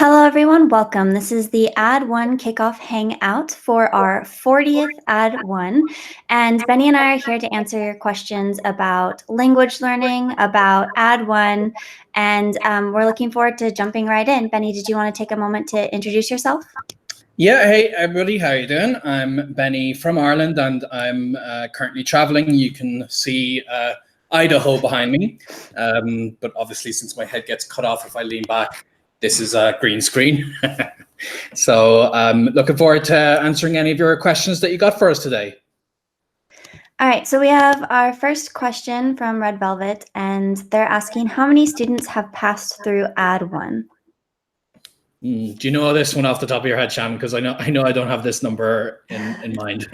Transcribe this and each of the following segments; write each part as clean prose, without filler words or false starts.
Hello, everyone. Welcome. This is the Add1 Kickoff Hangout for our 40th Add1. And Benny and I are here to answer your questions about language learning, about Add1, and we're looking forward to jumping right in. Benny, did you want to take a moment to introduce yourself? Yeah, hey everybody, how you doing? I'm Benny from Ireland and I'm currently traveling. You can see Idaho behind me, but obviously since my head gets cut off if I lean back, this is a green screen. So I'm looking forward to answering any of your questions that you got for us today. All right, so we have our first question from Red Velvet, and they're asking how many students have passed through Add1? Do you know this one off the top of your head, Shannon? Because I know I don't have this number in mind.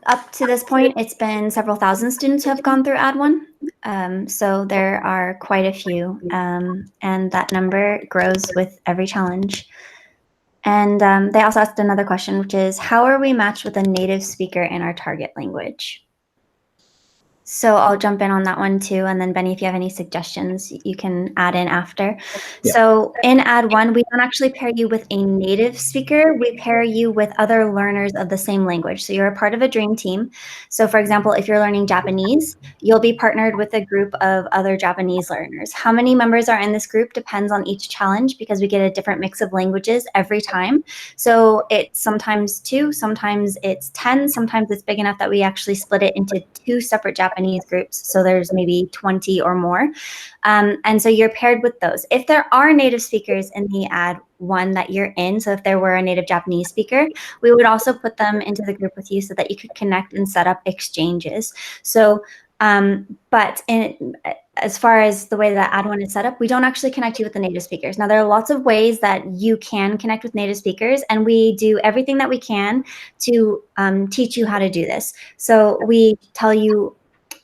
Up to this point, it's been several thousand students who have gone through Add1. So there are quite a few, and that number grows with every challenge. And they also asked another question, which is, how are we matched with a native speaker in our target language? So I'll jump in on that one too. And then Benny, if you have any suggestions, you can add in after. Yeah. So in Add1, we don't actually pair you with a native speaker. We pair you with other learners of the same language. So you're a part of a dream team. So for example, if you're learning Japanese, you'll be partnered with a group of other Japanese learners. How many members are in this group depends on each challenge because we get a different mix of languages every time. So it's sometimes 2, sometimes it's 10, sometimes it's big enough that we actually split it into 2 separate Japanese groups. So there's maybe 20 or more. And so you're paired with those. If there are native speakers in the Add1 that you're in, so if there were a native Japanese speaker, we would also put them into the group with you so that you could connect and set up exchanges. So, but as far as the way that Add1 is set up, we don't actually connect you with the native speakers. Now, there are lots of ways that you can connect with native speakers, and we do everything that we can to teach you how to do this. So we tell you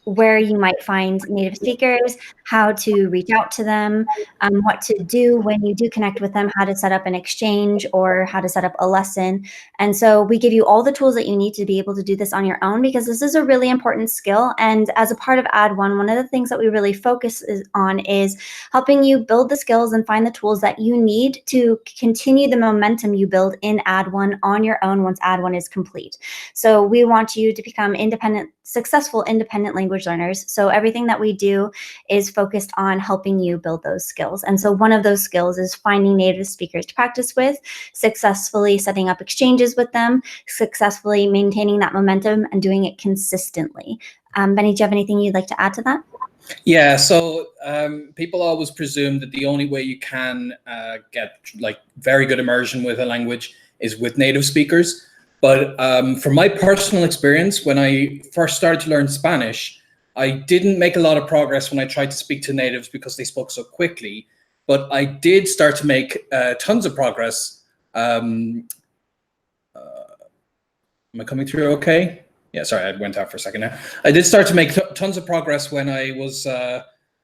where you might find native speakers, how to reach out to them, what to do when you do connect with them, how to set up an exchange or how to set up a lesson. And so we give you all the tools that you need to be able to do this on your own because this is a really important skill. And as a part of Add1, one of the things that we really focus on is helping you build the skills and find the tools that you need to continue the momentum you build in Add1 on your own once Add1 is complete. So we want you to become successful independent language learners. So everything that we do is focused on helping you build those skills. And so one of those skills is finding native speakers to practice with, successfully setting up exchanges with them, successfully maintaining that momentum and doing it consistently. Benny, do you have anything you'd like to add to that? Yeah, so people always presume that the only way you can get like very good immersion with a language is with native speakers. But from my personal experience, when I first started to learn Spanish, I didn't make a lot of progress when I tried to speak to natives because they spoke so quickly. But I did start to make tons of progress. Am I coming through okay? Yeah, sorry, I went out for a second now. I did start to make tons of progress when I was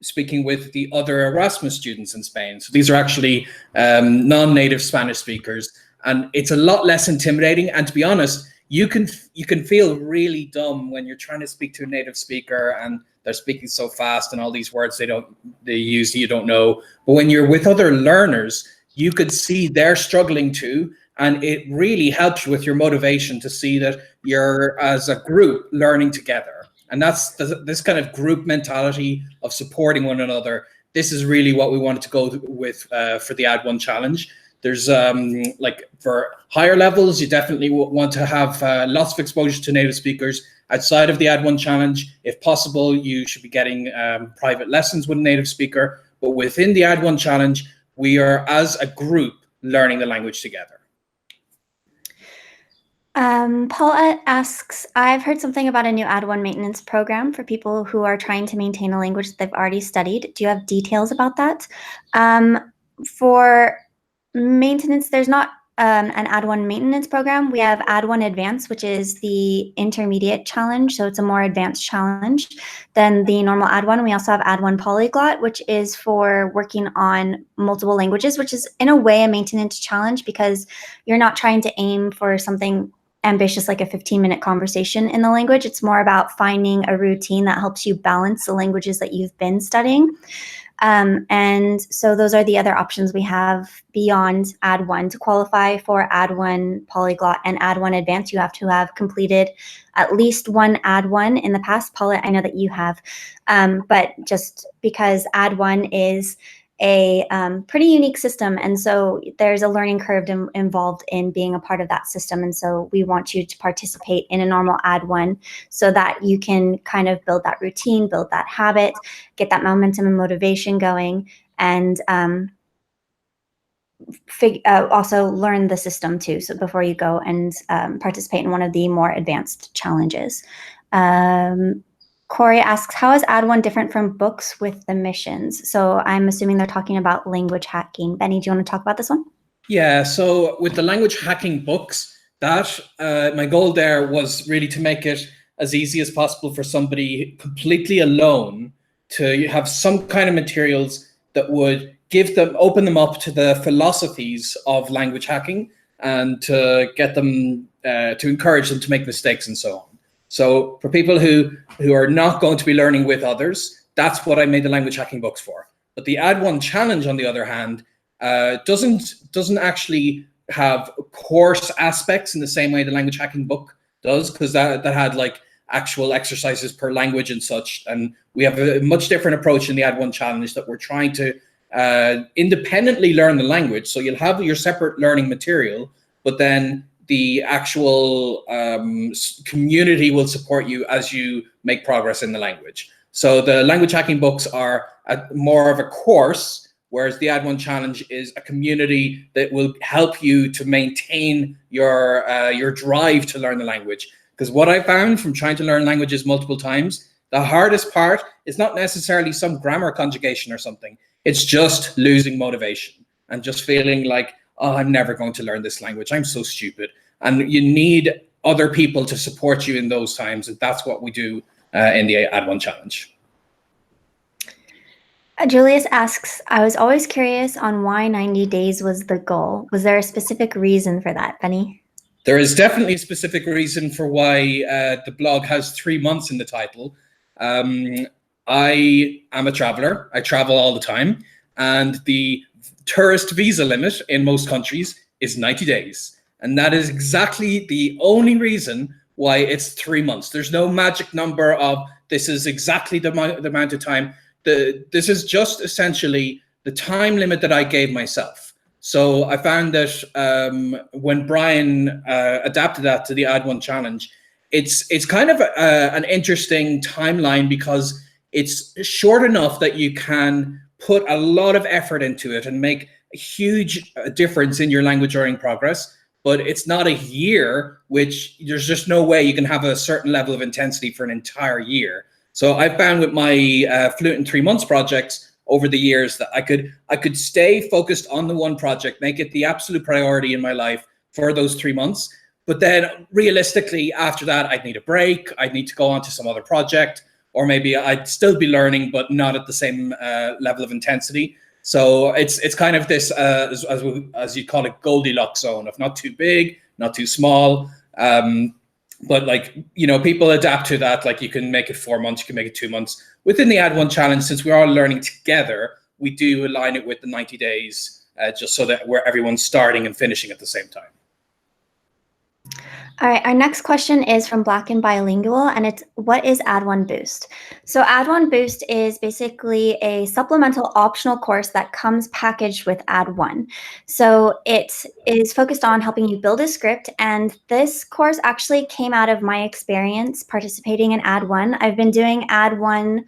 speaking with the other Erasmus students in Spain. So these are actually non-native Spanish speakers. And it's a lot less intimidating. And to be honest, you can feel really dumb when you're trying to speak to a native speaker and they're speaking so fast and all these words they use that you don't know. But when you're with other learners, you could see they're struggling too. And it really helps you with your motivation to see that you're, as a group, learning together. And that's this kind of group mentality of supporting one another. This is really what we wanted to go with for the Add1 challenge. There's like for higher levels, you definitely want to have lots of exposure to native speakers outside of the Add1 challenge. If possible, you should be getting private lessons with a native speaker. But within the Add1 challenge, we are, as a group, learning the language together. Paulette asks, I've heard something about a new Add1 maintenance program for people who are trying to maintain a language that they've already studied. Do you have details about that? For maintenance, there's not an Add1 maintenance program. We have Add1 Advanced, which is the intermediate challenge. So it's a more advanced challenge than the normal Add1. We also have Add1 Polyglot, which is for working on multiple languages, which is in a way a maintenance challenge because you're not trying to aim for something ambitious like a 15-minute conversation in the language. It's more about finding a routine that helps you balance the languages that you've been studying. And so those are the other options we have beyond Add1. To qualify for Add1 Polyglot and Add1 Advanced, you have to have completed at least one Add1 in the past. Paula, I know that you have, but just because Add1 is a pretty unique system, and so there's a learning curve involved in being a part of that system, and so we want you to participate in a normal Add1 so that you can kind of build that routine, build that habit, get that momentum and motivation going, and also learn the system too, so before you go and participate in one of the more advanced challenges. Corey asks, how is Add1 different from books with the missions? So I'm assuming they're talking about language hacking. Benny, do you want to talk about this one? Yeah, so with the language hacking books, that my goal there was really to make it as easy as possible for somebody completely alone to have some kind of materials that would open them up to the philosophies of language hacking and to get them, to encourage them to make mistakes and so on. So for people who are not going to be learning with others, that's what I made the language hacking books for. But the Add1 challenge, on the other hand, doesn't actually have course aspects in the same way the language hacking book does, because that had like actual exercises per language and such. And we have a much different approach in the Add1 challenge that we're trying to independently learn the language. So you'll have your separate learning material, but then the actual community will support you as you make progress in the language. So the language hacking books are more of a course, whereas the Add1 challenge is a community that will help you to maintain your drive to learn the language. Because what I found from trying to learn languages multiple times, the hardest part is not necessarily some grammar conjugation or something. It's just losing motivation and just feeling like, oh, I'm never going to learn this language. I'm so stupid. And you need other people to support you in those times. And that's what we do in the Add1 challenge. Julius asks, I was always curious on why 90 days was the goal. Was there a specific reason for that, Benny? There is definitely a specific reason for why the blog has 3 months in the title. I am a traveler. I travel all the time. And the tourist visa limit in most countries is 90 days. And that is exactly the only reason why it's 3 months. There's no magic number of this is exactly the amount of time. This is just essentially the time limit that I gave myself. So I found that when Brian adapted that to the Add1 challenge, it's kind of an interesting timeline because it's short enough that you can put a lot of effort into it and make a huge difference in your language learning progress. But it's not a year, which there's just no way you can have a certain level of intensity for an entire year. So I found with my Fluent in 3 months projects over the years that I could stay focused on the one project, make it the absolute priority in my life for those 3 months. But then realistically, after that, I'd need a break. I'd need to go on to some other project, or maybe I'd still be learning, but not at the same level of intensity. So it's kind of this, as you call it, Goldilocks zone of not too big, not too small. But like, you know, people adapt to that. Like you can make it 4 months, you can make it 2 months. Within the Add1 challenge, since we're all learning together, we do align it with the 90 days, just so that everyone's starting and finishing at the same time. All right, our next question is from Black and Bilingual, and it's, what is Add1 Boost? So Add1 Boost is basically a supplemental optional course that comes packaged with Add1. So it is focused on helping you build a script, and this course actually came out of my experience participating in Add1. I've been doing Add1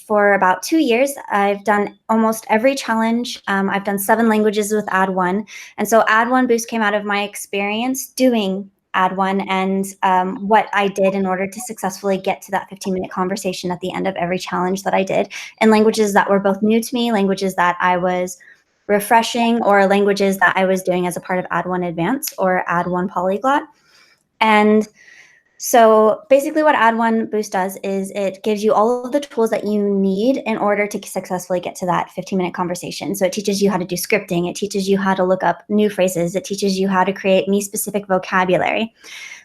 for about 2 years. I've done almost every challenge. I've done 7 languages with Add1. And so Add1 Boost came out of my experience doing Add1 and what I did in order to successfully get to that 15-minute conversation at the end of every challenge that I did in languages that were both new to me, languages that I was refreshing, or languages that I was doing as a part of Add1 Advanced or Add1 Polyglot. And so basically what Add1 Boost does is it gives you all of the tools that you need in order to successfully get to that 15-minute conversation. So it teaches you how to do scripting. It teaches you how to look up new phrases. It teaches you how to create me-specific vocabulary.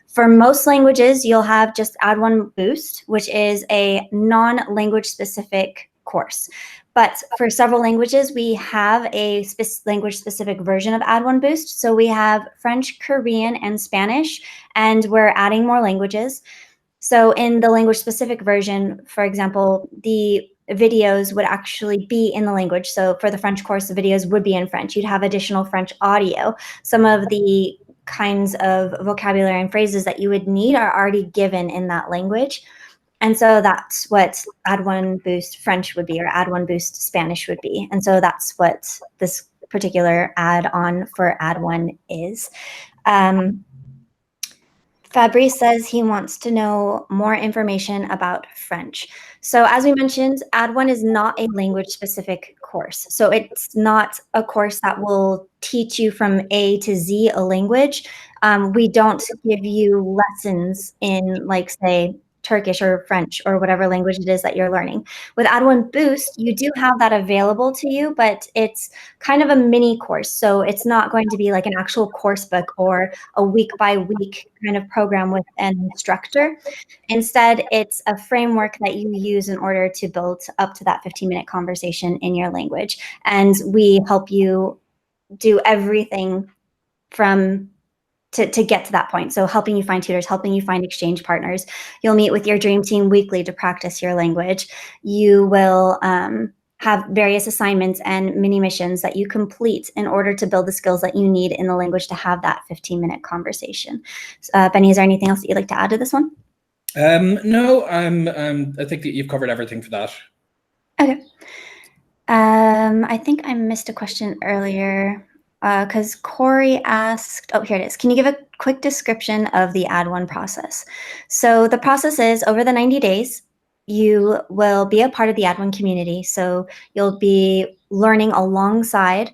For most languages, you'll have just Add1 Boost, which is a non-language specific course. But for several languages, we have a language-specific version of Add1 Boost. So we have French, Korean, and Spanish, and we're adding more languages. So in the language-specific version, for example, the videos would actually be in the language. So for the French course, the videos would be in French. You'd have additional French audio. Some of the kinds of vocabulary and phrases that you would need are already given in that language. And so that's what Add1 Boost French would be, or Add1 Boost Spanish would be. And so that's what this particular add-on for Add1 is. Fabrice says he wants to know more information about French. So as we mentioned, Add1 is not a language-specific course. So it's not a course that will teach you from A to Z a language. We don't give you lessons in, like, say, Turkish or French or whatever language it is that you're learning. With Add1 Boost, you do have that available to you, but it's kind of a mini course. So it's not going to be like an actual course book or a week-by-week kind of program with an instructor. Instead, it's a framework that you use in order to build up to that 15-minute conversation in your language. And we help you do everything from to get to that point. So helping you find tutors, helping you find exchange partners. You'll meet with your dream team weekly to practice your language. You will have various assignments and mini missions that you complete in order to build the skills that you need in the language to have that 15-minute conversation. Benny, is there anything else that you'd like to add to this one? No, I think that you've covered everything for that. Okay. I think I missed a question earlier. Because Corey asked, oh, here it is. Can you give a quick description of the Add1 process? So the process is, over the 90 days, you will be a part of the Add1 community. So you'll be learning alongside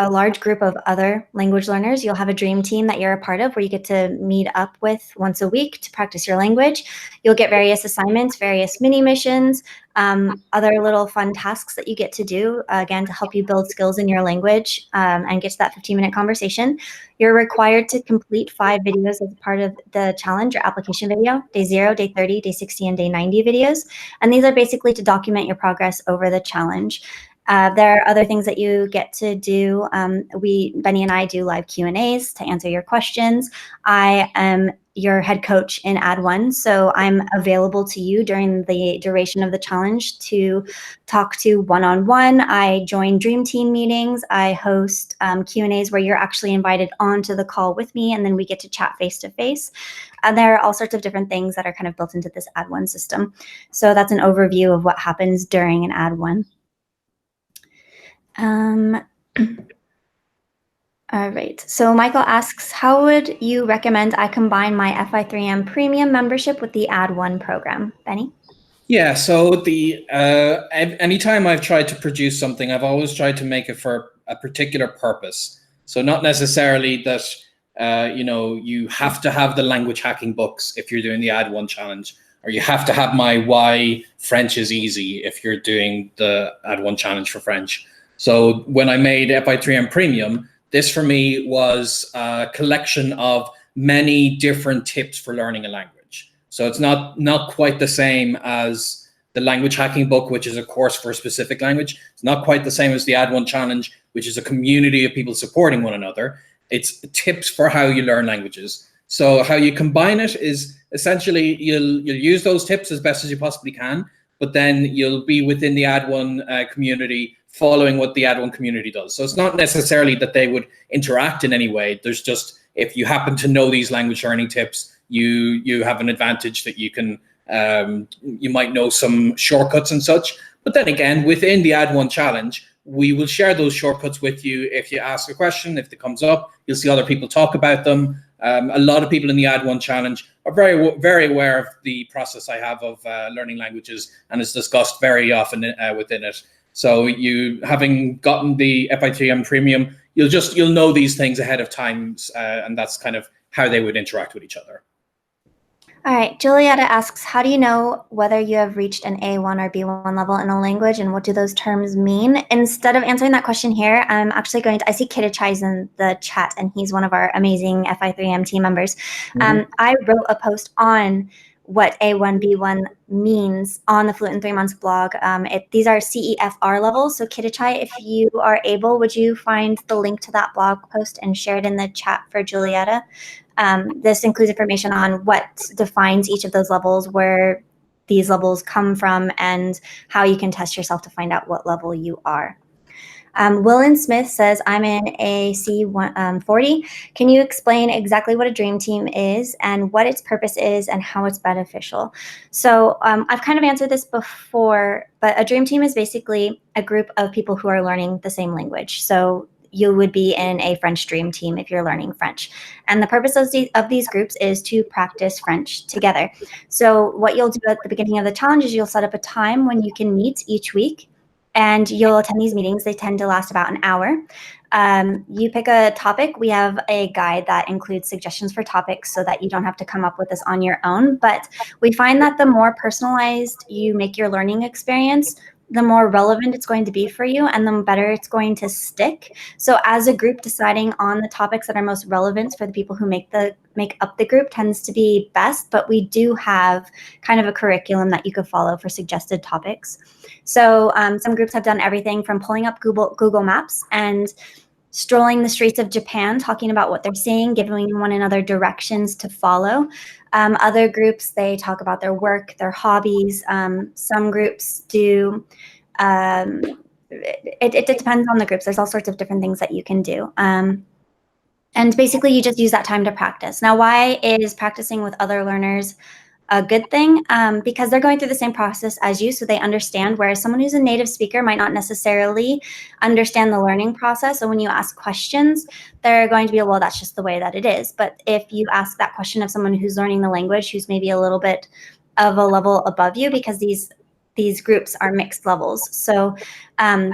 a large group of other language learners. You'll have a dream team that you're a part of where you get to meet up with once a week to practice your language. You'll get various assignments, various mini missions, other little fun tasks that you get to do, again, to help you build skills in your language and get to that 15-minute conversation. You're required to complete 5 videos as part of the challenge or application video, day 0, day 30, day 60, and day 90 videos. And these are basically to document your progress over the challenge. There are other things that you get to do. Benny and I do live Q&As to answer your questions. I am your head coach in Add1, so I'm available to you during the duration of the challenge to talk to one-on-one. I join dream team meetings. I host Q&As where you're actually invited onto the call with me, and then we get to chat face-to-face. There are all sorts of different things that are kind of built into this Add1 system. So that's an overview of what happens during an Add1. All right, so Michael asks, how would you recommend I combine my FI3M premium membership with the Add1 program? Benny? Yeah, so the anytime I've tried to produce something, I've always tried to make it for a particular purpose. So not necessarily that you have to have the language hacking books if you're doing the Add1 challenge, or you have to have my Why French is Easy if you're doing the Add1 challenge for French. So when I made FI3M Premium, this for me was a collection of many different tips for learning a language. So it's not quite the same as the language hacking book, which is a course for a specific language. It's not quite the same as the Add1 challenge, which is a community of people supporting one another. It's tips for how you learn languages. So how you combine it is essentially you'll use those tips as best as you possibly can, but then you'll be within the Add1 community following what the Add1 community does. So it's not necessarily that they would interact in any way. There's just, if you happen to know these language learning tips, you have an advantage that you can, you might know some shortcuts and such. But then again, within the Add1 challenge, we will share those shortcuts with you. If you ask a question, if it comes up, you'll see other people talk about them. A lot of people in the Add1 challenge are very, very aware of the process I have of learning languages, and it's discussed very often within it. So you, having gotten the FI3M Premium, you'll know these things ahead of time, and that's kind of how they would interact with each other. All right, Julietta asks, how do you know whether you have reached an A1 or B1 level in a language, and what do those terms mean? Instead of answering that question here, I'm actually going to, I see Kittichai's in the chat, and he's one of our amazing FI3M team members. I wrote a post on what A1, B1 means on the Fluent in 3 Months blog. These are CEFR levels. So Kidichai, if you are able, would you find the link to that blog post and share it in the chat for Julietta? This includes information on what defines each of those levels, where these levels come from, and how you can test yourself to find out what level you are. Willen Smith says, I'm in a C40. Can you explain exactly what a dream team is and what its purpose is and how it's beneficial? So I've kind of answered this before, but a dream team is basically a group of people who are learning the same language. So you would be in a French dream team if you're learning French. And the purpose of these groups is to practice French together. So what you'll do at the beginning of the challenge is you'll set up a time when you can meet each week, and you'll attend these meetings. They tend to last about an hour. You pick a topic. We have a guide that includes suggestions for topics so that you don't have to come up with this on your own. But we find that the more personalized you make your learning experience, the more relevant it's going to be for you and the better it's going to stick. So as a group, deciding on the topics that are most relevant for the people who make up the group tends to be best, but we do have kind of a curriculum that you could follow for suggested topics. So some groups have done everything from pulling up Google Maps and strolling the streets of Japan, talking about what they're seeing, giving one another directions to follow. Other groups, they talk about their work, their hobbies. Some groups do, it depends on the groups. There's all sorts of different things that you can do. And basically, you just use that time to practice. Now, why is practicing with other learners a good thing? Because they're going through the same process as you, so they understand, whereas someone who's a native speaker might not necessarily understand the learning process. So when you ask questions, they're going to be, well, that's just the way that it is. But if you ask that question of someone who's learning the language, who's maybe a little bit of a level above you, because these groups are mixed levels, so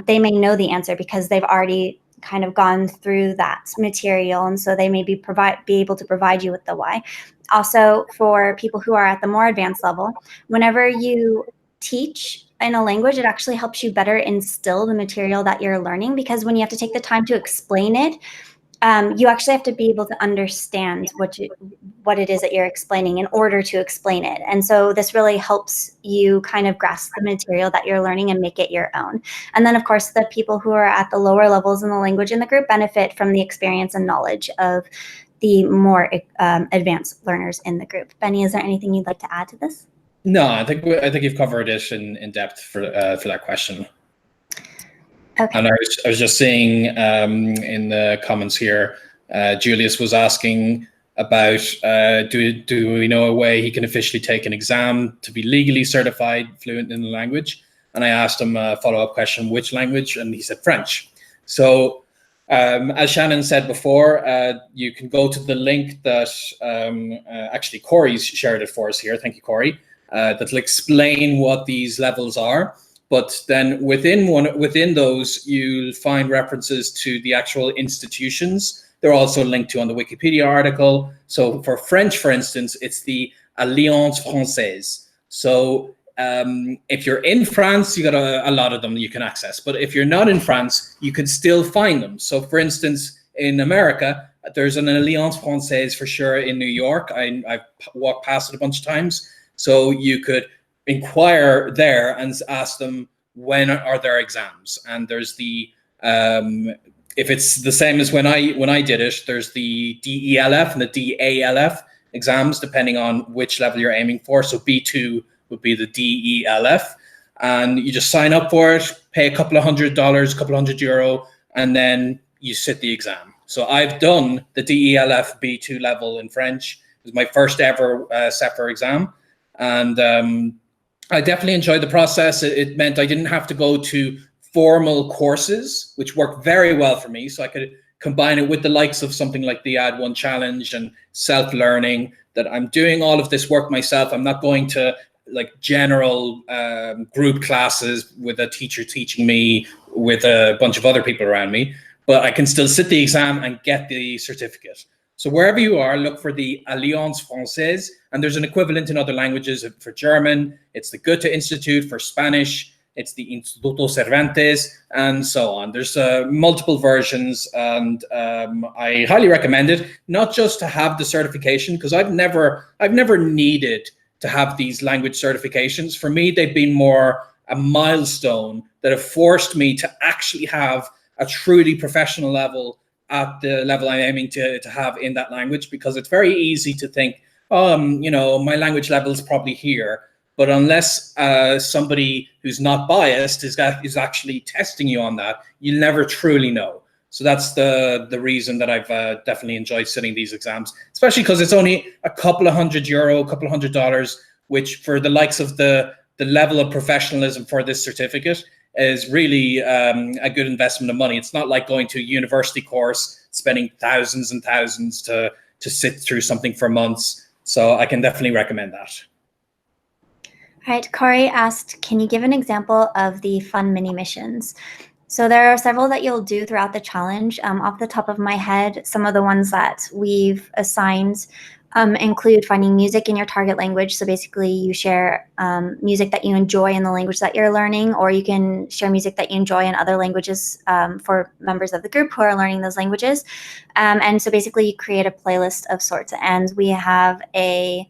they may know the answer because they've already kind of gone through that material, and so they may be able to provide you with the why. Also, for people who are at the more advanced level, whenever you teach in a language, it actually helps you better instill the material that you're learning, because when you have to take the time to explain it, you actually have to be able to understand what it is that you're explaining in order to explain it. And so this really helps you kind of grasp the material that you're learning and make it your own. And then, of course, the people who are at the lower levels in the language in the group benefit from the experience and knowledge of the more advanced learners in the group. Benny, is there anything you'd like to add to this? No, I think you've covered it in depth for that question. Okay. And I was just seeing in the comments here, Julius was asking about do we know a way he can officially take an exam to be legally certified fluent in the language? And I asked him a follow-up question, which language? And he said French. So as Shannon said before, you can go to the link that actually Corey's shared it for us here. Thank you, Corey. That'll explain what these levels are. But then within those, you'll find references to the actual institutions. They're also linked to on the Wikipedia article. So for French, for instance, it's the Alliance Française. So if you're in France, you got a lot of them you can access. But if you're not in France, you can still find them. So for instance, in America, there's an Alliance Française for sure in New York. I've walked past it a bunch of times. So you could inquire there and ask them, when are their exams? And there's the if it's the same as when I did it, there's the DELF and the DALF exams, depending on which level you're aiming for. So B2 would be the DELF, and you just sign up for it, pay a couple of $100, a couple of €100, and then you sit the exam. So I've done the DELF B2 level in French. It was my first ever SEPR exam, and I definitely enjoyed the process. It meant I didn't have to go to formal courses, which worked very well for me. So I could combine it with the likes of something like the Add1 challenge and self-learning, that I'm doing all of this work myself. I'm not going to like general group classes with a teacher teaching me with a bunch of other people around me, but I can still sit the exam and get the certificate. So wherever you are, look for the Alliance Française, and there's an equivalent in other languages. For German, it's the Goethe Institute. For Spanish, it's the Instituto Cervantes, and so on. There's multiple versions, and I highly recommend it, not just to have the certification, because I've never needed to have these language certifications. For me, they've been more a milestone that have forced me to actually have a truly professional level at the level I'm aiming to have in that language, because it's very easy to think, you know, my language level is probably here. But unless somebody who's not biased is actually testing you on that, you'll never truly know. So that's the reason that I've definitely enjoyed sitting these exams, especially because it's only a couple of €100, a couple of $100, which for the likes of the level of professionalism for this certificate is really a good investment of money. It's not like going to a university course, spending thousands and thousands to sit through something for months. So I can definitely recommend that. All right, Corey asked, can you give an example of the fun mini missions? So there are several that you'll do throughout the challenge. Off the top of my head, some of the ones that we've assigned include finding music in your target language. So basically you share music that you enjoy in the language that you're learning, or you can share music that you enjoy in other languages for members of the group who are learning those languages. And so basically you create a playlist of sorts. And we have a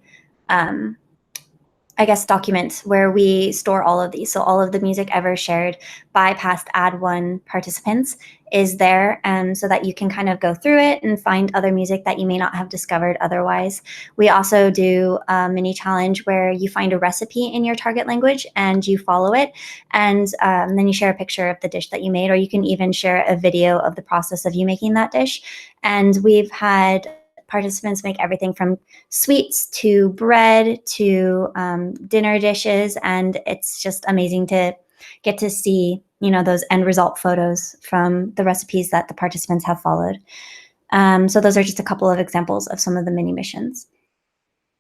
document where we store all of these. So all of the music ever shared by past Add1 participants is there, so that you can kind of go through it and find other music that you may not have discovered otherwise. We also do a mini challenge where you find a recipe in your target language and you follow it, and then you share a picture of the dish that you made, or you can even share a video of the process of you making that dish. And we've had participants make everything from sweets to bread to dinner dishes, and it's just amazing to get to see, you know, those end result photos from the recipes that the participants have followed. So those are just a couple of examples of some of the mini missions.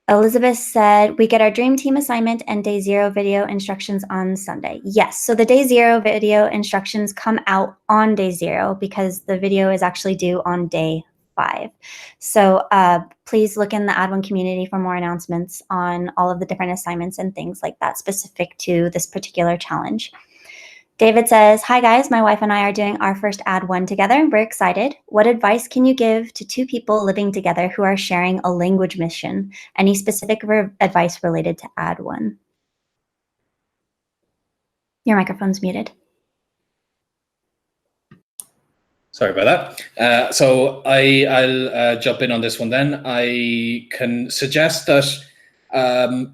Elizabeth said, we get our dream team assignment and day 0 video instructions on Sunday. Yes, so the day 0 video instructions come out on day 0 because the video is actually due on day 5. So please look in the Add1 community for more announcements on all of the different assignments and things like that specific to this particular challenge. David says, hi guys, my wife and I are doing our first Add1 together. We're excited. What advice can you give to 2 people living together who are sharing a language mission? Any specific advice related to Add1? Your microphone's muted. Sorry about that. So I'll jump in on this one then. I can suggest that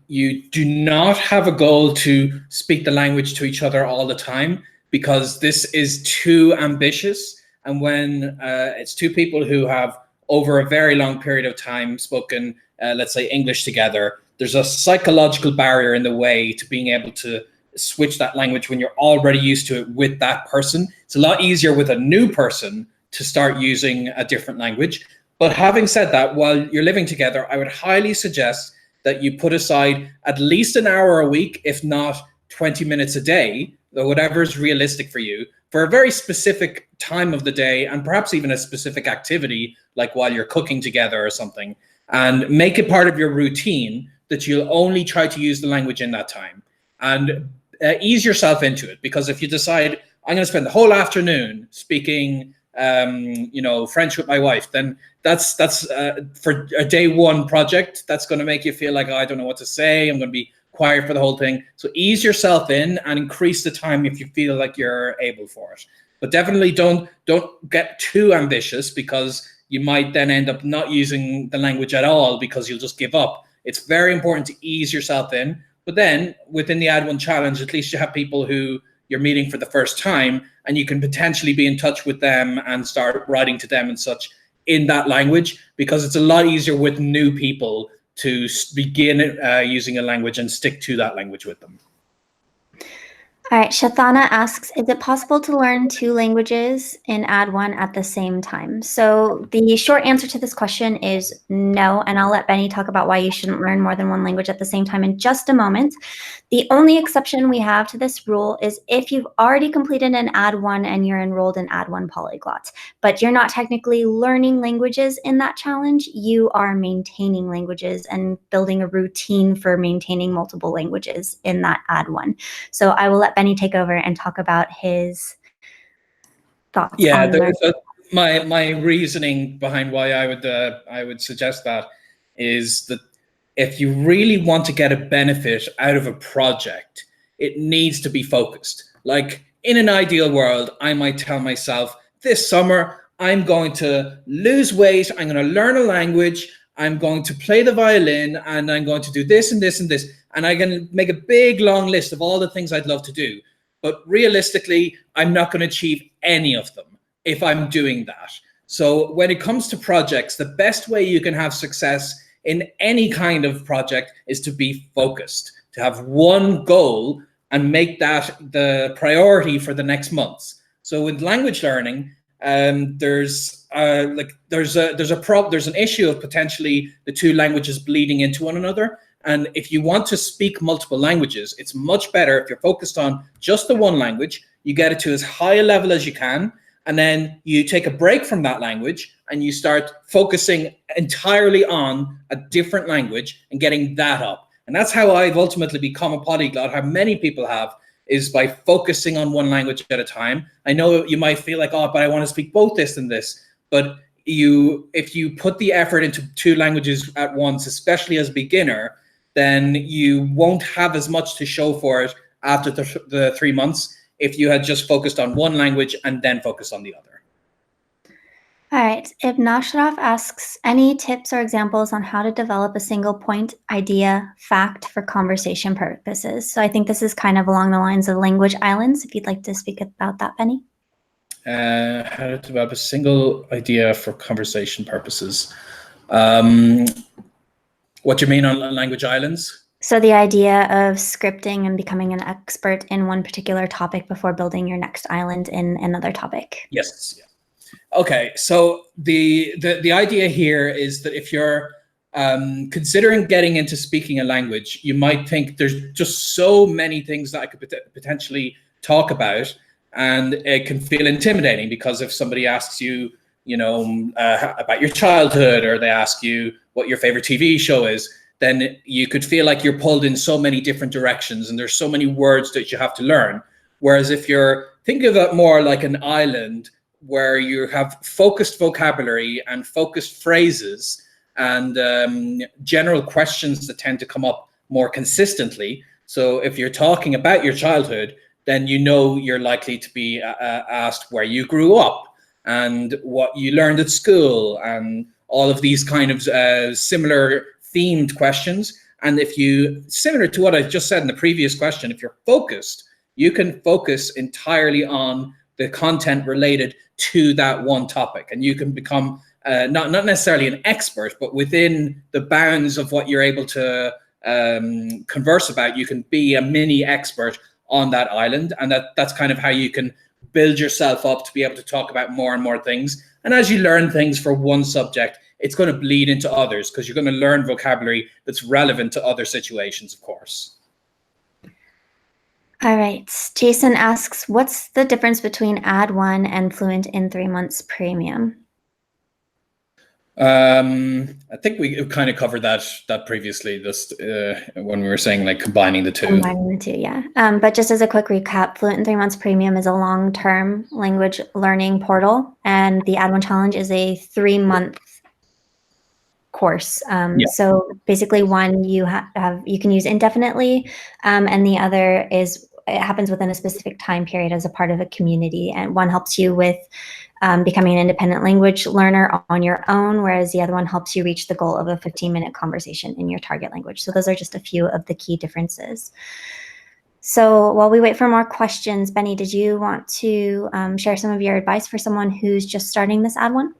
you do not have a goal to speak the language to each other all the time, because this is too ambitious. And when it's 2 people who have over a very long period of time spoken, let's say English together, there's a psychological barrier in the way to being able to switch that language when you're already used to it with that person. It's a lot easier with a new person to start using a different language. But having said that, while you're living together, I would highly suggest that you put aside at least an hour a week, if not 20 minutes a day, whatever is realistic for you, for a very specific time of the day, and perhaps even a specific activity, like while you're cooking together or something, and make it part of your routine that you'll only try to use the language in that time. And ease yourself into it, because if you decide I'm going to spend the whole afternoon speaking, French with my wife, then that's for a day 1 project. That's going to make you feel like, oh, I don't know what to say. I'm going to be quiet for the whole thing. So ease yourself in and increase the time if you feel like you're able for it. But definitely don't get too ambitious, because you might then end up not using the language at all because you'll just give up. It's very important to ease yourself in. But then within the Add1 challenge, at least you have people who you're meeting for the first time, and you can potentially be in touch with them and start writing to them and such in that language, because it's a lot easier with new people to begin using a language and stick to that language with them. All right, Shathana asks, is it possible to learn 2 languages in Add1 at the same time? So the short answer to this question is no, and I'll let Benny talk about why you shouldn't learn more than 1 language at the same time in just a moment. The only exception we have to this rule is if you've already completed an Add1 and you're enrolled in Add1 Polyglot, but you're not technically learning languages in that challenge, you are maintaining languages and building a routine for maintaining multiple languages in that Add1. So I will let Benny take over and talk about his thoughts. Yeah, my reasoning behind why I would suggest that is that if you really want to get a benefit out of a project, it needs to be focused. Like in an ideal world, I might tell myself this summer, I'm going to lose weight. I'm going to learn a language. I'm going to play the violin, and I'm going to do this and this and this. And I'm going to make a big long list of all the things I'd love to do. But realistically, I'm not going to achieve any of them if I'm doing that. So when it comes to projects, the best way you can have success in any kind of project is to be focused, to have one goal and make that the priority for the next months. So with language learning, there's an issue of potentially the two languages bleeding into one another. And if you want to speak multiple languages, it's much better if you're focused on just the one language, you get it to as high a level as you can, and then you take a break from that language and you start focusing entirely on a different language and getting that up. And that's how I've ultimately become a polyglot. How many people have is by focusing on one language at a time. I know you might feel like, oh, but I want to speak both this and this. But if you put the effort into two languages at once, especially as a beginner, then you won't have as much to show for it after the 3 months if you had just focused on one language and then focused on the other. All right. Ibn Ashraf asks, any tips or examples on how to develop a single point, idea, fact for conversation purposes? So I think this is kind of along the lines of language islands. If you'd like to speak about that, Benny. How to develop a single idea for conversation purposes. What do you mean on language islands? So the idea of scripting and becoming an expert in one particular topic before building your next island in another topic. Yes. Okay. So the idea here is that if you're considering getting into speaking a language, you might think there's just so many things that I could potentially talk about, and it can feel intimidating because if somebody asks you, about your childhood, or they ask you what your favorite TV show is, then you could feel like you're pulled in so many different directions and there's so many words that you have to learn. Whereas if you're thinking of it more like an island where you have focused vocabulary and focused phrases and general questions that tend to come up more consistently. So if you're talking about your childhood, then you're likely to be asked where you grew up and what you learned at school and all of these kind of similar themed questions. And similar to what I just said in the previous question, if you're focused, you can focus entirely on the content related to that one topic, and you can become not necessarily an expert, but within the bounds of what you're able to converse about, you can be a mini expert on that island. And that's kind of how you can build yourself up to be able to talk about more and more things. And as you learn things for one subject, it's going to bleed into others because you're going to learn vocabulary that's relevant to other situations, of course. All right. Jason asks, what's the difference between Add1 and Fluent in 3 months premium? I think we kind of covered that previously, just when we were saying like combining the two. Combining the two, yeah. But just as a quick recap, Fluent in 3 months premium is a long-term language learning portal, and the Add1 challenge is a 3-month course. So basically, one you can use indefinitely, and the other it happens within a specific time period as a part of a community. And one helps you with becoming an independent language learner on your own, whereas the other one helps you reach the goal of a 15-minute conversation in your target language. So those are just a few of the key differences. So while we wait for more questions, Benny, did you want to share some of your advice for someone who's just starting this Add1?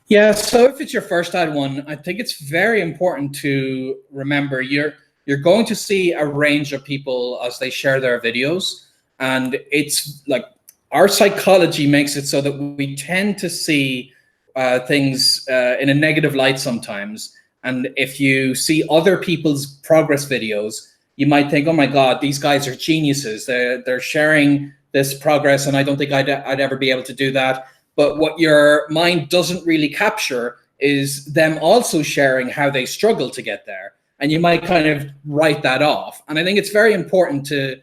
Yeah, so if it's your first Add1, I think it's very important to remember you're going to see a range of people as they share their videos. And it's like our psychology makes it so that we tend to see things in a negative light sometimes. And if you see other people's progress videos, you might think, oh my God, these guys are geniuses. They're sharing this progress, and I don't think I'd ever be able to do that. But what your mind doesn't really capture is them also sharing how they struggle to get there. And you might kind of write that off. And I think it's very important to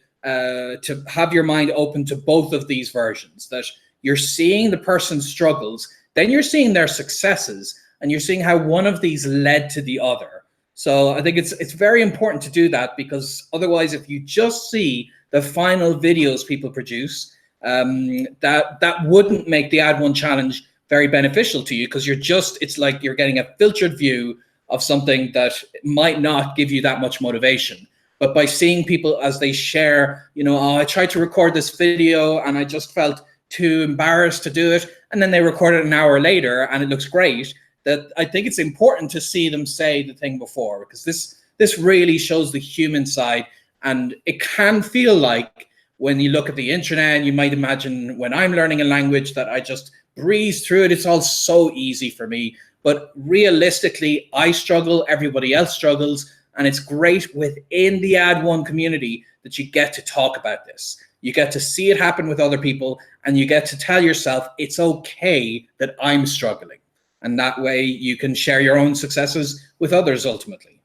have your mind open to both of these versions, that you're seeing the person's struggles, then you're seeing their successes, and you're seeing how one of these led to the other. So I think it's very important to do that, because otherwise, if you just see the final videos people produce, that wouldn't make the Add1 challenge very beneficial to you, because it's like you're getting a filtered view of something that might not give you that much motivation. But by seeing people as they share, oh, I tried to record this video and I just felt too embarrassed to do it, and then they record it an hour later and it looks great, that I think it's important to see them say the thing before, because this really shows the human side. And it can feel like, when you look at the internet, and you might imagine when I'm learning a language that I just breeze through it, it's all so easy for me. But realistically, I struggle, everybody else struggles, and it's great within the Add1 community that you get to talk about this. You get to see it happen with other people, and you get to tell yourself it's okay that I'm struggling. And that way you can share your own successes with others ultimately.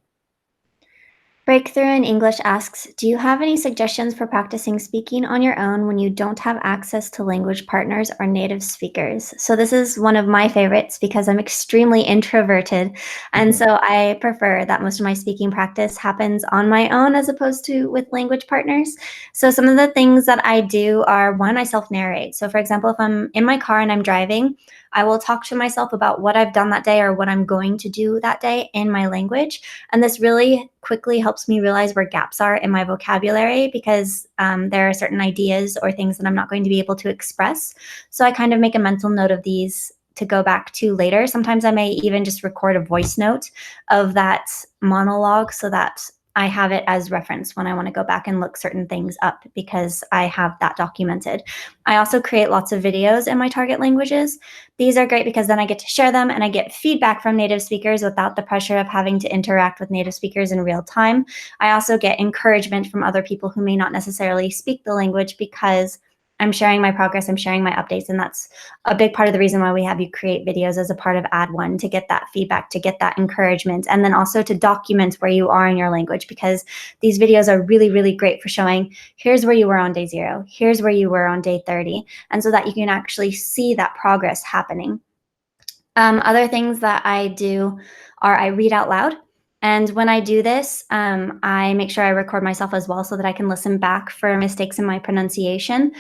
Breakthrough in English asks, do you have any suggestions for practicing speaking on your own when you don't have access to language partners or native speakers? So this is one of my favorites, because I'm extremely introverted. And so I prefer that most of my speaking practice happens on my own as opposed to with language partners. So some of the things that I do are, one, I self-narrate. So for example, if I'm in my car and I'm driving, I will talk to myself about what I've done that day or what I'm going to do that day in my language. And this really quickly helps me realize where gaps are in my vocabulary, because there are certain ideas or things that I'm not going to be able to express. So I kind of make a mental note of these to go back to later. Sometimes I may even just record a voice note of that monologue so that I have it as reference when I want to go back and look certain things up, because I have that documented. I also create lots of videos in my target languages. These are great because then I get to share them and I get feedback from native speakers without the pressure of having to interact with native speakers in real time. I also get encouragement from other people who may not necessarily speak the language, because I'm sharing my progress, I'm sharing my updates, and that's a big part of the reason why we have you create videos as a part of Add1, to get that feedback, to get that encouragement, and then also to document where you are in your language, because these videos are really, really great for showing, here's where you were on day 0, here's where you were on day 30, and so that you can actually see that progress happening. Other things that I do are I read out loud. And when I do this, I make sure I record myself as well so that I can listen back for mistakes in my pronunciation.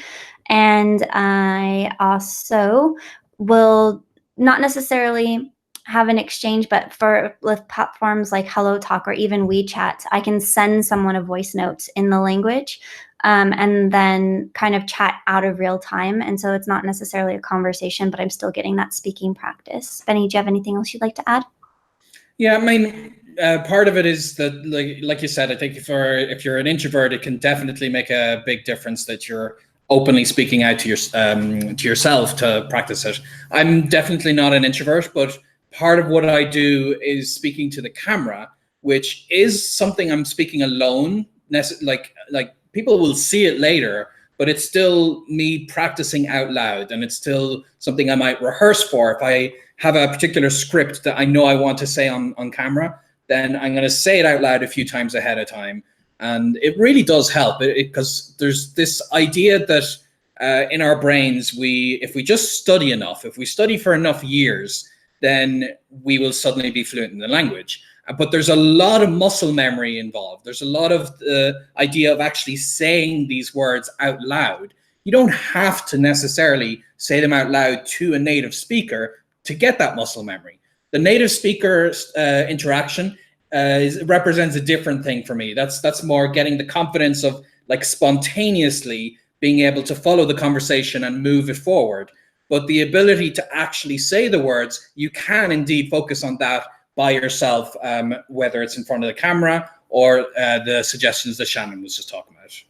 And I also will not necessarily have an exchange, but with platforms like HelloTalk or even WeChat, I can send someone a voice note in the language, and then kind of chat out of real time. And so it's not necessarily a conversation, but I'm still getting that speaking practice. Benny, do you have anything else you'd like to add? Yeah, I mean, part of it is that, like you said, I think if you're an introvert, it can definitely make a big difference that you're openly speaking out to yourself to practice it. I'm definitely not an introvert, but part of what I do is speaking to the camera, which is something I'm speaking alone. Like people will see it later, but it's still me practicing out loud, and it's still something I might rehearse for. If I have a particular script that I know I want to say on camera, then I'm going to say it out loud a few times ahead of time. And it really does help, because there's this idea that in our brains, if we just study enough, if we study for enough years, then we will suddenly be fluent in the language. But there's a lot of muscle memory involved. There's a lot of the idea of actually saying these words out loud. You don't have to necessarily say them out loud to a native speaker to get that muscle memory. The native speaker interaction represents a different thing for me. That's more getting the confidence of like spontaneously being able to follow the conversation and move it forward. But the ability to actually say the words, you can indeed focus on that by yourself, whether it's in front of the camera or the suggestions that Shannon was just talking about.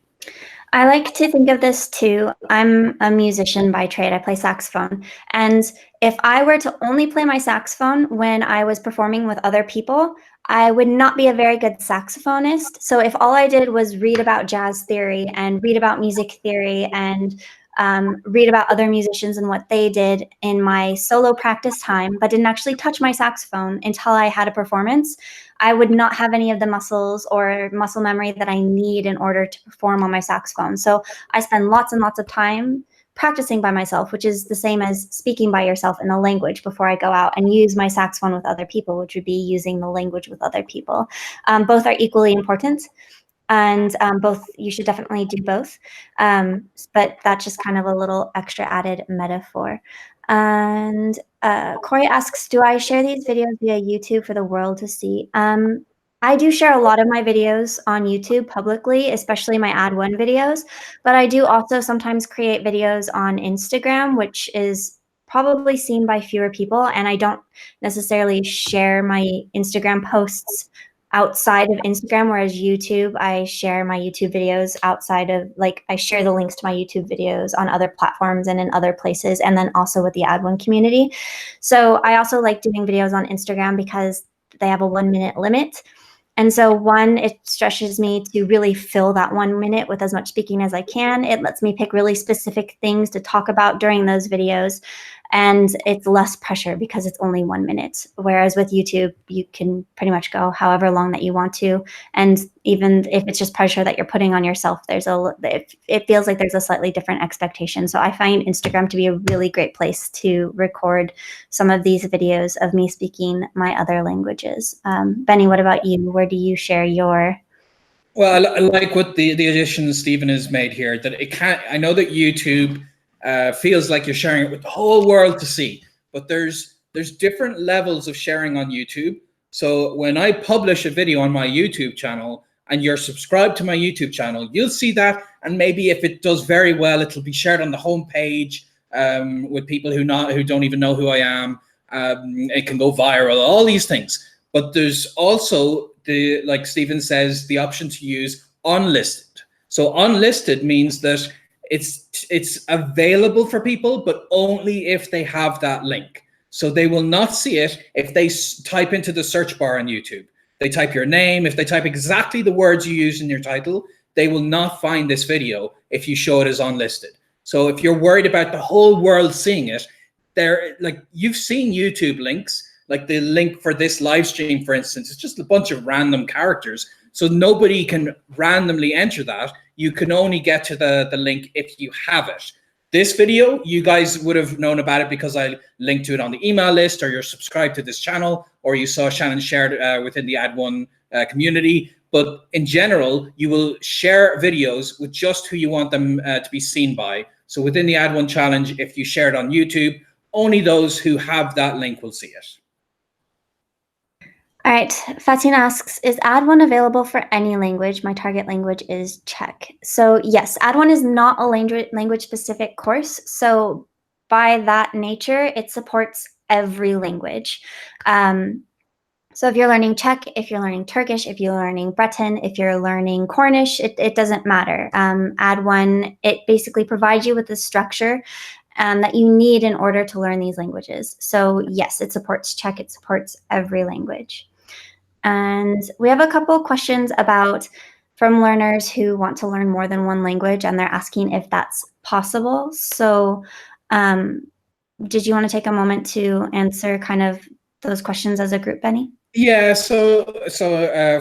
I like to think of this too. I'm a musician by trade. I play saxophone. And if I were to only play my saxophone when I was performing with other people, I would not be a very good saxophonist. So if all I did was read about jazz theory and read about music theory and read about other musicians and what they did in my solo practice time, but didn't actually touch my saxophone until I had a performance, I would not have any of the muscles or muscle memory that I need in order to perform on my saxophone. So I spend lots and lots of time practicing by myself, which is the same as speaking by yourself in a language before I go out and use my saxophone with other people, which would be using the language with other people. Both are equally important, and both, you should definitely do both. But that's just kind of a little extra added metaphor. And Corey asks, do I share these videos via YouTube for the world to see? I do share a lot of my videos on YouTube publicly, especially my Add1 videos, but I do also sometimes create videos on Instagram, which is probably seen by fewer people, and I don't necessarily share my Instagram posts outside of Instagram, whereas YouTube, I share my YouTube videos outside of, like, I share the links to my YouTube videos on other platforms and in other places, and then also with the Add1 community. So I also like doing videos on Instagram because they have a 1 minute limit. And so one, it stretches me to really fill that 1 minute with as much speaking as I can. It lets me pick really specific things to talk about during those videos. And it's less pressure because it's only 1 minute. Whereas with YouTube, you can pretty much go however long that you want to. And even if it's just pressure that you're putting on yourself, it feels like there's a slightly different expectation. So I find Instagram to be a really great place to record some of these videos of me speaking my other languages. Benny, what about you? Where do you share your? Well, I like what the addition Stephen has made here, that it can't, I know that YouTube feels like you're sharing it with the whole world to see, but there's different levels of sharing on YouTube. So when I publish a video on my YouTube channel and you're subscribed to my YouTube channel, you'll see that, and maybe if it does very well, it'll be shared on the homepage with people who don't even know who I am. It can go viral, all these things. But there's also, like Stephen says, the option to use unlisted. So unlisted means that it's available for people, but only if they have that link. So they will not see it if they type into the search bar on YouTube. They type your name, if they type exactly the words you use in your title, they will not find this video if you show it as unlisted. So if you're worried about the whole world seeing it, like, you've seen YouTube links, like the link for this live stream, for instance, it's just a bunch of random characters. So nobody can randomly enter that. You can only get to the link if you have it. This video, you guys would have known about it because I linked to it on the email list, or you're subscribed to this channel, or you saw Shannon shared within the Add1 community. But in general, you will share videos with just who you want them to be seen by. So within the Add1 challenge, if you share it on YouTube, only those who have that link will see it. All right, Fatin asks, is Add1 available for any language? My target language is Czech. So yes, Add1 is not a language-specific course. So by that nature, it supports every language. So if you're learning Czech, if you're learning Turkish, if you're learning Breton, if you're learning Cornish, it doesn't matter. Add1, it basically provides you with the structure that you need in order to learn these languages. So yes, it supports Czech, it supports every language. And we have a couple questions from learners who want to learn more than one language, and they're asking if that's possible. So did you want to take a moment to answer kind of those questions as a group, Benny? Yeah, so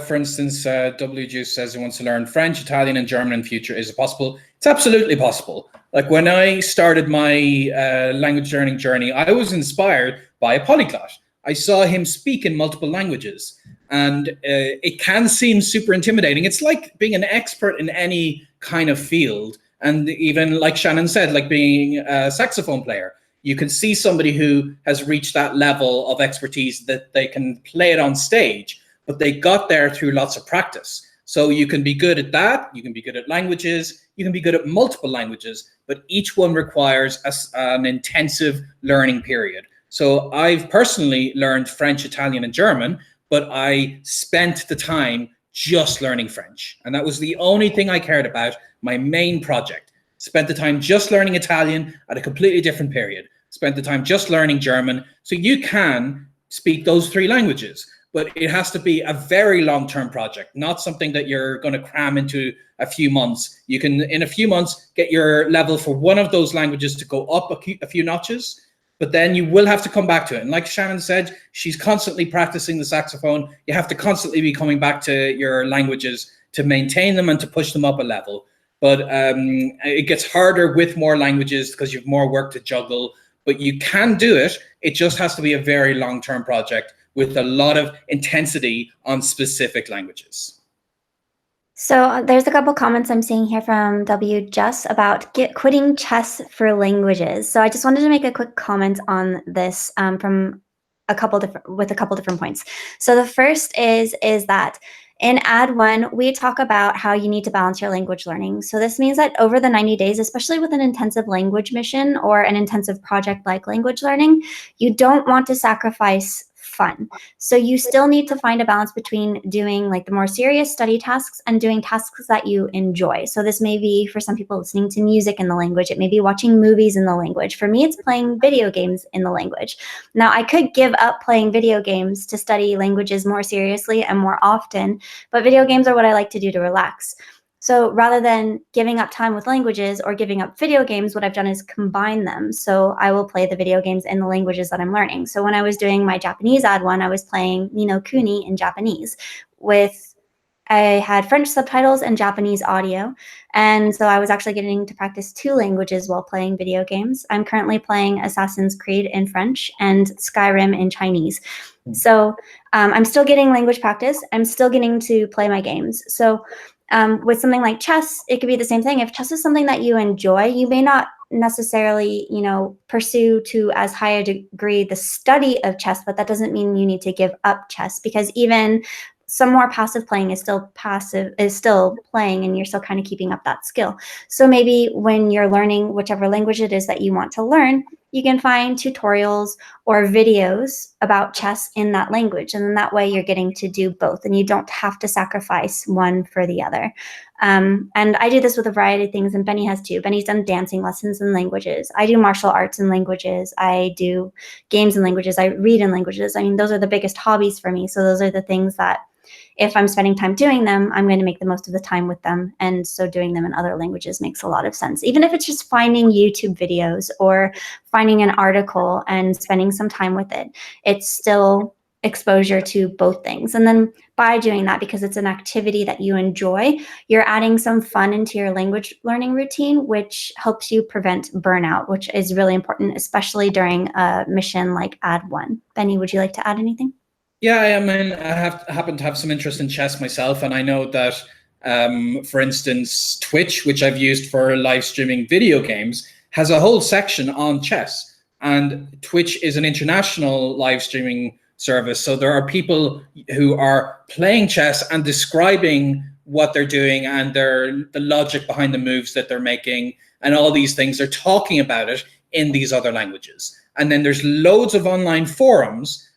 for instance, W Juice says he wants to learn French, Italian, and German in future. Is it possible? It's absolutely possible. Like, when I started my language learning journey, I was inspired by a polyglot. I saw him speak in multiple languages, and it can seem super intimidating. It's like being an expert in any kind of field, and even like Shannon said, like being a saxophone player. You can see somebody who has reached that level of expertise that they can play it on stage, but they got there through lots of practice. So you can be good at that. You can be good at languages. You can be good at multiple languages, but each one requires an intensive learning period. So I've personally learned French, Italian, and German, but I spent the time just learning French. And that was the only thing I cared about, my main project. Spent the time just learning Italian at a completely different period. Spent the time just learning German. So you can speak those three languages, but it has to be a very long-term project, not something that you're going to cram into a few months. You can, in a few months, get your level for one of those languages to go up a few notches, but then you will have to come back to it. And like Shannon said, she's constantly practicing the saxophone. You have to constantly be coming back to your languages to maintain them and to push them up a level. but it gets harder with more languages because you have more work to juggle. But you can do it. It just has to be a very long-term project with a lot of intensity on specific languages. So there's a couple comments I'm seeing here from W. Just about quitting chess for languages. So I just wanted to make a quick comment on this from a couple different points. So the first is that in Add1, we talk about how you need to balance your language learning. So this means that over the 90 days, especially with an intensive language mission or an intensive project like language learning, you don't want to sacrifice fun. So you still need to find a balance between doing like the more serious study tasks and doing tasks that you enjoy. So this may be for some people listening to music in the language. It may be watching movies in the language. For me, it's playing video games in the language. Now, I could give up playing video games to study languages more seriously and more often, but video games are what I like to do to relax. So rather than giving up time with languages or giving up video games, what I've done is combine them. So I will play the video games in the languages that I'm learning. So when I was doing my Japanese Add1, I was playing Ni no Kuni in Japanese I had French subtitles and Japanese audio. And so I was actually getting to practice 2 languages while playing video games. I'm currently playing Assassin's Creed in French and Skyrim in Chinese. So I'm still getting language practice. I'm still getting to play my games. So with something like chess, it could be the same thing. If chess is something that you enjoy, you may not necessarily, pursue to as high a degree the study of chess, but that doesn't mean you need to give up chess, because even some more passive playing is still playing, and you're still kind of keeping up that skill. So maybe when you're learning whichever language it is that you want to learn, you can find tutorials or videos about chess in that language. And then that way you're getting to do both, and you don't have to sacrifice one for the other. And I do this with a variety of things, and Benny has too. Benny's done dancing lessons in languages. I do martial arts in languages. I do games in languages. I read in languages. I mean, those are the biggest hobbies for me. So those are the things that if I'm spending time doing them, I'm going to make the most of the time with them. And so doing them in other languages makes a lot of sense. Even if it's just finding YouTube videos or finding an article and spending some time with it, it's still exposure to both things. And then by doing that, because it's an activity that you enjoy, you're adding some fun into your language learning routine, which helps you prevent burnout, which is really important, especially during a mission like Add1. Benny, would you like to add anything? Yeah, I mean, I happen to have some interest in chess myself, and I know that, for instance, Twitch, which I've used for live streaming video games, has a whole section on chess. And Twitch is an international live streaming service, so there are people who are playing chess and describing what they're doing and the logic behind the moves that they're making and all these things. They're talking about it in these other languages. And then there's loads of online forums.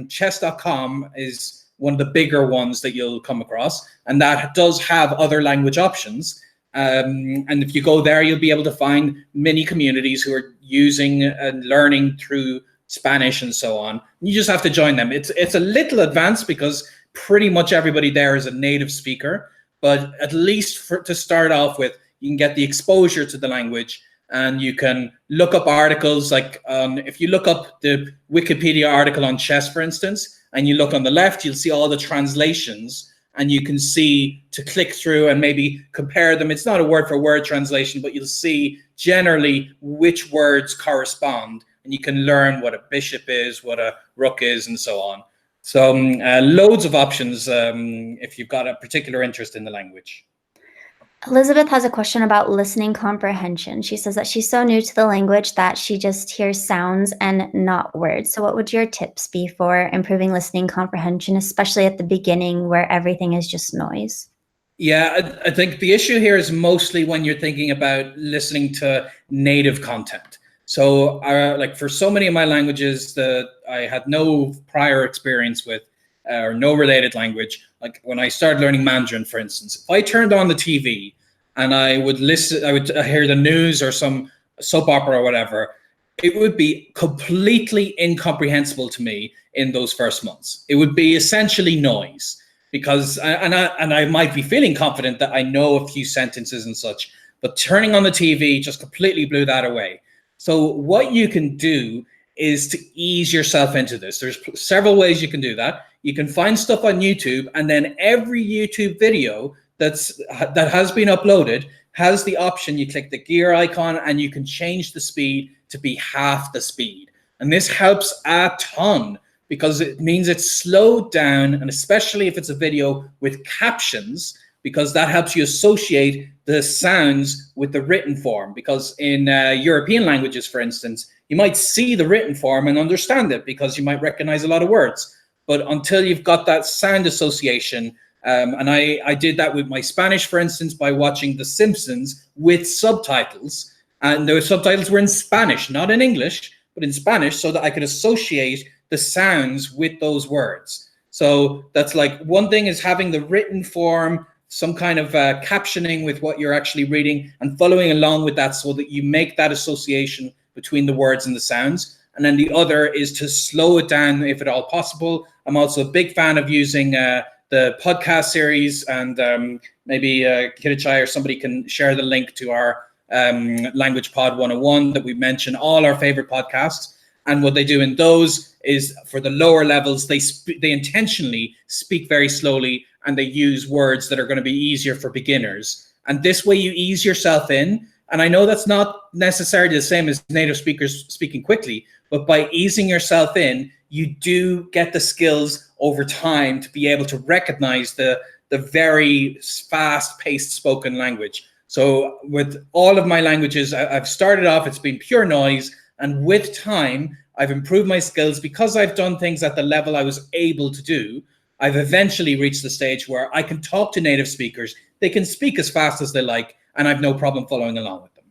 Chess.com is one of the bigger ones that you'll come across, and that does have other language options. And if you go there, you'll be able to find many communities who are using and learning through Spanish and so on. You just have to join them. It's a little advanced because pretty much everybody there is a native speaker, but at least to start off with, you can get the exposure to the language. And you can look up articles like if you look up the Wikipedia article on chess, for instance, and you look on the left, you'll see all the translations, and you can see to click through and maybe compare them. It's not a word for word translation, but you'll see generally which words correspond, and you can learn what a bishop is, what a rook is, and so on. So loads of options if you've got a particular interest in the language. Elizabeth has a question about listening comprehension. She says that she's so new to the language that she just hears sounds and not words. So what would your tips be for improving listening comprehension, especially at the beginning where everything is just noise? Yeah, I think the issue here is mostly when you're thinking about listening to native content. So like for so many of my languages that I had no prior experience with or no related language, like when I started learning Mandarin, for instance, if I turned on the TV and I would listen, I would hear the news or some soap opera or whatever, it would be completely incomprehensible to me in those first months. It would be essentially noise because, and I might be feeling confident that I know a few sentences and such, but turning on the TV just completely blew that away. So what you can do is to ease yourself into this. There's several ways you can do that. You can find stuff on YouTube, and then every YouTube video that has been uploaded has the option, you click the gear icon and you can change the speed to be half the speed. And this helps a ton because it means it's slowed down, and especially if it's a video with captions, because that helps you associate the sounds with the written form. Because in European languages, for instance, you might see the written form and understand it because you might recognize a lot of words. But until you've got that sound association, and I did that with my Spanish, for instance, by watching The Simpsons with subtitles. And the subtitles were in Spanish, not in English, but in Spanish, so that I could associate the sounds with those words. So that's like one thing is having the written form, some kind of captioning with what you're actually reading and following along with that so that you make that association between the words and the sounds. And then the other is to slow it down if at all possible. I'm also a big fan of using the podcast series, and maybe Kidichai or somebody can share the link to our Language Pod 101 that we mention all our favorite podcasts. And what they do in those is for the lower levels, they intentionally speak very slowly and they use words that are going to be easier for beginners. And this way you ease yourself in. And I know that's not necessarily the same as native speakers speaking quickly, but by easing yourself in, you do get the skills over time to be able to recognize the very fast-paced spoken language. So with all of my languages, I've started off, it's been pure noise. And with time, I've improved my skills because I've done things at the level I was able to do. I've eventually reached the stage where I can talk to native speakers. They can speak as fast as they like, and I've no problem following along with them.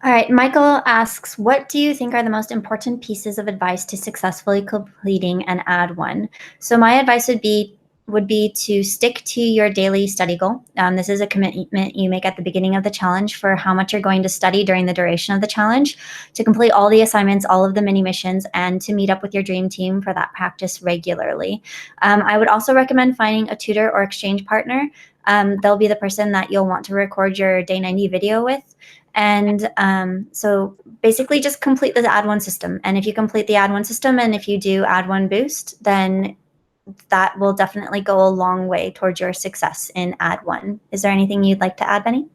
All right, Michael asks, what do you think are the most important pieces of advice to successfully completing an Add1? So my advice would be to stick to your daily study goal. This is a commitment you make at the beginning of the challenge for how much you're going to study during the duration of the challenge, to complete all the assignments, all of the mini missions, and to meet up with your dream team for that practice regularly. I would also recommend finding a tutor or exchange partner. They'll be the person that you'll want to record your day 90 video with. And so basically just complete the Add1 system. And if you complete the Add1 system and if you do Add1 Boost, then that will definitely go a long way towards your success in Add1. Is there anything you'd like to add, Benny?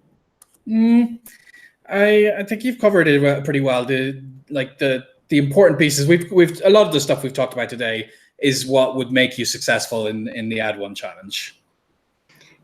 I think you've covered it pretty well. The important pieces, we've a lot of the stuff we've talked about today is what would make you successful in the Add1 challenge.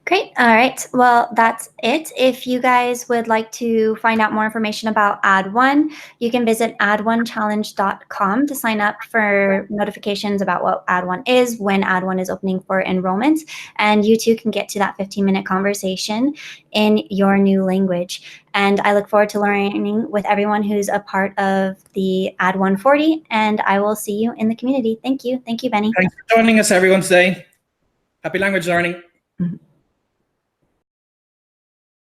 Great. All right. Well, that's it. If you guys would like to find out more information about Add1, you can visit add1challenge.com to sign up for notifications about what Add1 is, when Add1 is opening for enrollment, and you too can get to that 15-minute conversation in your new language. And I look forward to learning with everyone who's a part of the Add1 40, and I will see you in the community. Thank you. Thank you, Benny. Thanks for joining us, everyone, today. Happy language learning.